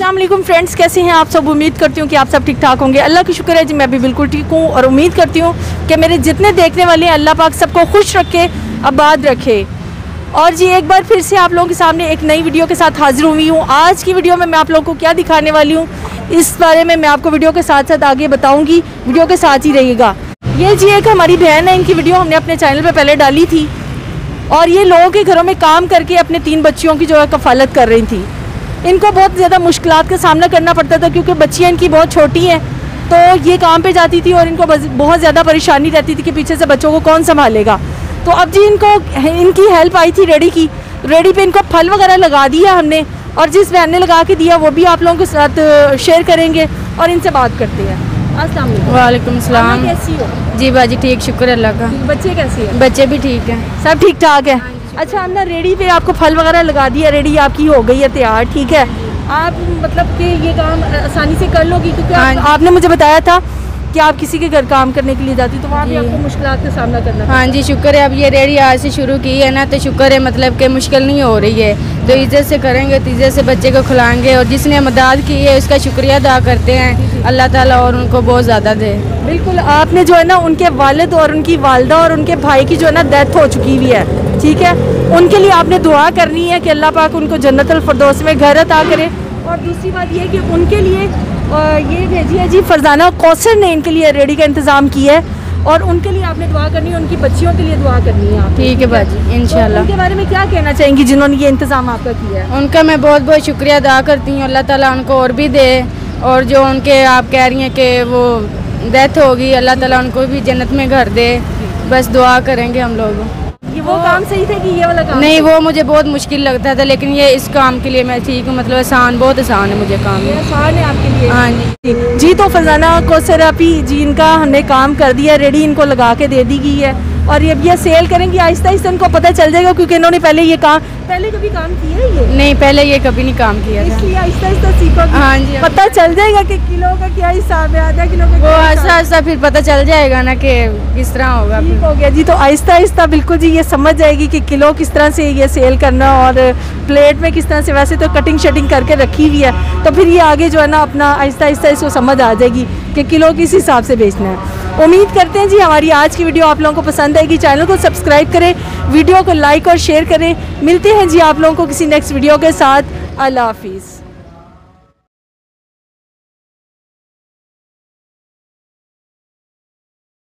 अस्सलाम वालेकुम फ्रेंड्स, कैसे हैं आप सब। उम्मीद करती हूँ कि आप सब ठीक ठाक होंगे। अल्लाह की शुक्र है जी, मैं भी बिल्कुल ठीक हूँ और उम्मीद करती हूँ कि मेरे जितने देखने वाले हैं अल्लाह पाक सबको खुश रखे, आबाद रखे। और जी एक बार फिर से आप लोगों के सामने एक नई वीडियो के साथ हाजिर हुई हूँ। आज की वीडियो में मैं आप लोगों को क्या दिखाने वाली हूँ इस बारे में मैं आपको वीडियो के साथ साथ आगे बताऊँगी, वीडियो के साथ ही रहिएगा। ये जी एक हमारी बहन है, इनकी वीडियो हमने अपने चैनल पर पहले डाली थी और ये लोगों के घरों में काम करके अपने 3 बच्चियों की जो है कफ़ालत कर रही थी। इनको बहुत ज़्यादा मुश्किलात का सामना करना पड़ता था क्योंकि बच्चियाँ इनकी बहुत छोटी हैं, तो ये काम पे जाती थी और इनको बहुत ज़्यादा परेशानी रहती थी कि पीछे से बच्चों को कौन संभालेगा। तो अब जी इनकी हेल्प आई थी रेडी पे इनको फल वगैरह लगा दिया हमने, और जिस बहन ने लगा के दिया वो भी आप लोगों के साथ शेयर करेंगे और इनसे बात करते हैं। अस्सलाम वालेकुम सलाम। कैसी हो? जी बाजी ठीक, शुक्र अल्लाह का। बच्चे कैसे हैं? बच्चे भी ठीक हैं, सब ठीक ठाक है। अच्छा, हमने रेडी पे आपको फल वगैरह लगा दिया, रेडी आपकी हो गई है तैयार, ठीक है। आप मतलब कि ये काम आसानी से कर लोगी क्योंकि आपने मुझे बताया था कि आप किसी के घर काम करने के लिए जाती तो वहाँ भी आपको मुश्किलात का सामना करना। हाँ जी शुक्र है, अब ये रेडी आज से शुरू की है ना, तो शुक्र है मतलब कि मुश्किल नहीं हो रही है। तो इज्जत से करेंगे तो इज्जत से बच्चे को खिलाएंगे, और जिसने मदद की है उसका शुक्रिया अदा करते हैं, अल्लाह ताला और उनको बहुत ज़्यादा दे। बिल्कुल, आपने जो है ना उनके वालिद और उनकी वालदा और उनके भाई की जो है ना डेथ हो चुकी हुई है, ठीक है। उनके लिए आपने दुआ करनी है कि अल्लाह पाक उनको जन्नतुल फिरदौस में घर अता करे। और दूसरी बात ये कि उनके लिए ये भेजी है जी फरजाना कौसर ने इनके लिए रेडी का इंतज़ाम किया है, और उनके लिए आपने दुआ करनी है, उनकी बच्चियों के लिए दुआ करनी है आप। ठीक है बाजी, इंशाल्लाह। तो उनके बारे में क्या कहना चाहेंगी जिन्होंने ये इंतज़ाम आपका किया है? उनका मैं बहुत बहुत शुक्रिया अदा करती हूँ, अल्लाह ताला उनको और भी दे, और जो उनके आप कह रही हैं कि वो डेथ होगी, अल्लाह ताला उनको भी जन्नत में घर दे, बस दुआ करेंगे हम लोग। ये वो काम सही था कि ये वाला काम? नहीं, वो मुझे बहुत मुश्किल लगता था, लेकिन ये इस काम के लिए मैं ठीक हूँ, मतलब आसान, बहुत आसान है मुझे काम। ये आसान है आपके लिए? हाँ जी। जी तो फरजाना कौसर आपी जी इनका हमने काम कर दिया, रेडी इनको लगा के दे दी गई है, और ये सेल करेंगी आहिस्ता आहिस्ता, इनको पता चल जाएगा क्योंकि इन्होंने पहले कभी काम किया है ये? नहीं, पहले ये कभी नहीं काम किया था, इसलिए आहिस्ता आहिस्ता सीखो। हाँ जी, पता चल जाएगा कि किलो का क्या हिसाब है, आधा किलो का, वो आहिस्ता आहिस्ता फिर पता चल जाएगा ना कि किस तरह होगा। ठीक हो गया जी, तो आहिस्ता आहिस्ता बिल्कुल जी ये समझ जाएगी कि किलो किस तरह से ये सेल करना और प्लेट में किस तरह से, वैसे तो कटिंग शटिंग करके रखी हुई है, तो फिर ये आगे जो है ना अपना आहिस्ता आहिस्ता इसको समझ आ जाएगी कि किलो किस हिसाब से बेचना है। उम्मीद करते हैं जी हमारी आज की वीडियो आप लोगों को पसंद आएगी। चैनल को सब्सक्राइब करें, वीडियो को लाइक और शेयर करें। मिलते हैं जी आप लोगों को किसी नेक्स्ट वीडियो के साथ। अल्लाह हाफिज़।